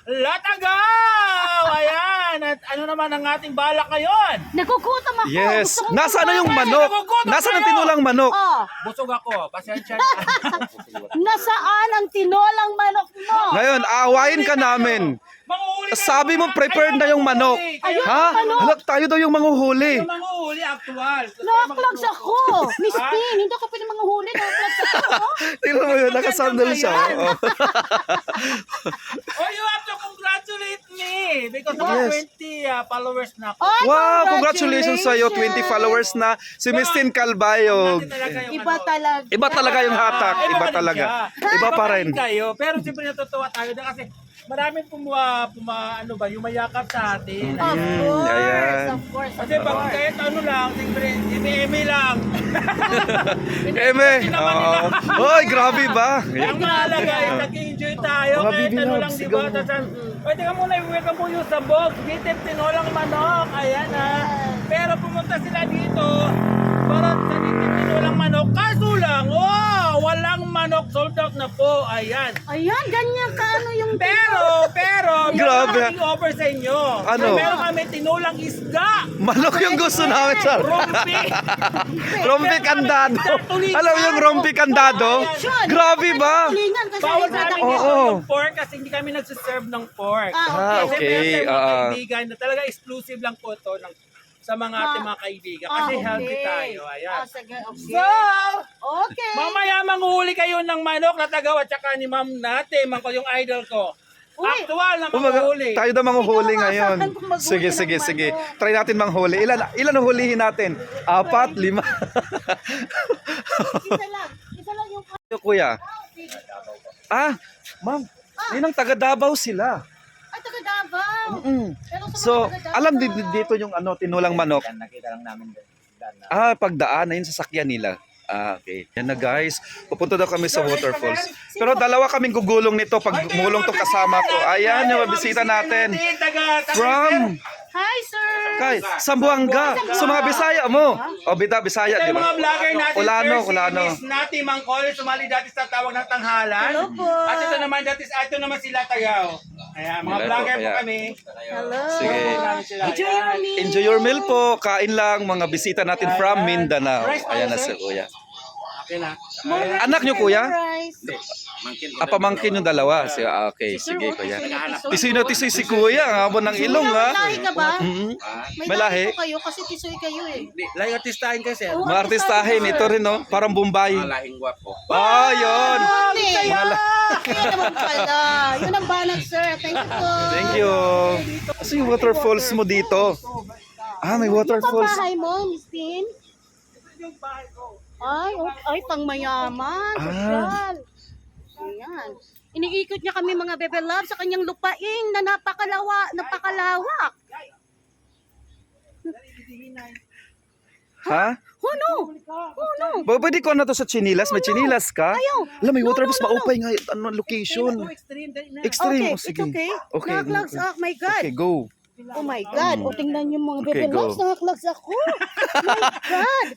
Latagaw! Ayan! At ano naman ang ating balak ngayon? Nagugutom ako. Yes. Gusto kong Nasaan na yung kumain. manok? Nagugutom Nasaan ang kayo? tinulang manok? Oh, Busog ako. Pasensya na. nasaan ang tinolang manok mo? Ngayon, aawain ka namin. Manguhuli kayo. Sabi mo prepared na yung manok. Ayun, Ha? manok. Halak, tayo daw yung manguhuli. Yung manguhuli, actual. Nakaklogs ako. Miss Tin, hindi ako pwede manghuli. Nakaklogs ako. Tingnan mo yun, nakasandal siya. Oh. Oh, you have to congratulate me because of Yes. 20 followers na ako. Ay, Wow, congratulations sa'yo. 20 followers na si Miss Tin Calbayog. Dati talaga yung Iba talaga. Iba talaga yung hatak. Iba talaga. Iba pa rin. Kayo, pero siyempre natutuwa tayo na kasi maraming ano ba, yung mayakap sa atin. Of Ayan. course, Ayan. of course, of Kasi pag course. kahit ano lang, siyempre, eme lang. Eme. Oo. Hoy, grabe ba? Ang mahalaga ay nag-enjoy tayo Mga kahit ano bibilabs, lang, di sigaw ba? mo. Pwede ka muna i-welcome po yung sabog, bitip tinolang manok, ayan ha. Pero pumunta sila dito para sa bitip tinolang manok, kaso lang, walang manok, sold out na po, ayan. Ayan, ganyan ka ano yung... Pero, Grabe. yung offer sa inyo. Ano? Meron kami tinulang isda. Manok yung gusto namin sa Rumpi. rompi kandado. Alam mo yung rompi kandado? Grabe ba? Tulingan kasi Bawal sa sa amin Oo. dito yung pork kasi hindi kami nagsiserve ng pork. Ah, Kasi okay. meron tayong mga Ah. kaibigan na talaga exclusive lang po ito sa mga ating mga kaibigan. Kasi healthy tayo. Ayan. Sige, okay. So, Okay. mamaya manghuli kayo ng manok na tagaw at saka ni ma'am natin, yung idol ko. Uy. Actual na Umaga, manghuli. tayo daw manguhuli Ikaw, ngayon. asahan kong maghuli Sige, ng sige, manok. sige. Try natin manghuli. Ilan ang hulihin natin? 4, 5. Isa lang yung... Kuya. Ah, ma'am. Ninang taga Davao sila. Ay, taga Davao. Pero sa So, mga taga Davao- alam din dito yung tinulang manok. Nakita lang namin doon. Pagdaan, ayun sasakyan nila. Okay. Yan na guys. Pupunta daw kami sa waterfalls. Pero dalawa kaming gugulong nito pag mulong to kasama ko. Ayan yung bisita natin. From Hi, sir. Kay Sambuanga. So mga Bisaya mo. O Bisaya, Ito di yung mga ba? vlogger natin, Kulano, sir, Kulano. si Miss Nati Mangkol, sumali dati sa tawag ng tanghalan. Hello po. At ito naman sila Tagaw. Ayan, mga Hello vlogger po, po kaya. kami. Hello. Sige. Enjoy your meal. Enjoy your meal po. Kain lang mga bisita natin from Mindanao. Ayan na si Kuya. Okay na. Anak niyo Kuya? Rice. Pamangkin yung dalawa. Okay, sige Kuya. Tisoy na tisoy si Kuya. Ang habo ng ilong ha. Lahi ka ba? May May lahi. lahi po kayo kasi tisoy kayo eh. Like artistahin kasi. Oo, Mga artistahin. Ito rin no. Parang Bombay. Lahing gwapo. Yun. Kaya naman pala. Yun ang banag, sir. Thank you po. Thank you. Kasi yung waterfalls mo dito. May Ito waterfalls. bahay mo, Miss Tin? Ay, pang mayaman. Social. Ayan. Iniikot niya kami mga bebe love sa kanyang lupain na napakalawak. Ha? Oh no! Oh no! Pwede ko na to sa chinilas. May chinilas ka? Ayaw. Alam, may No, waterfalls. no, no, no. Maupay nga. Ano location? Okay, Extreme. it's okay. Nakaklogs, oh my God. Okay, go. Oh my God. O tingnan niyo mga Okay, bebe go. loves, nakaklogs ako. Oh my God.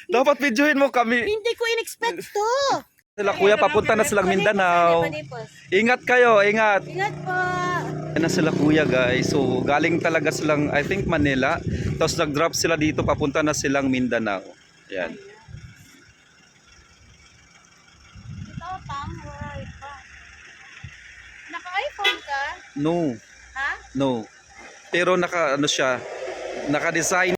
Dapat videoin mo kami. Hindi ko in-expect to. Sila kuya, papunta na silang Mindanao. Ingat kayo, ingat. Ingat po. Yan na sila kuya guys. So galing talaga silang, I think Manila. Tapos nag-drop sila dito, papunta na silang Mindanao. Yan. Ito, naka-iPhone ka? No, Ha? no. Pero naka-design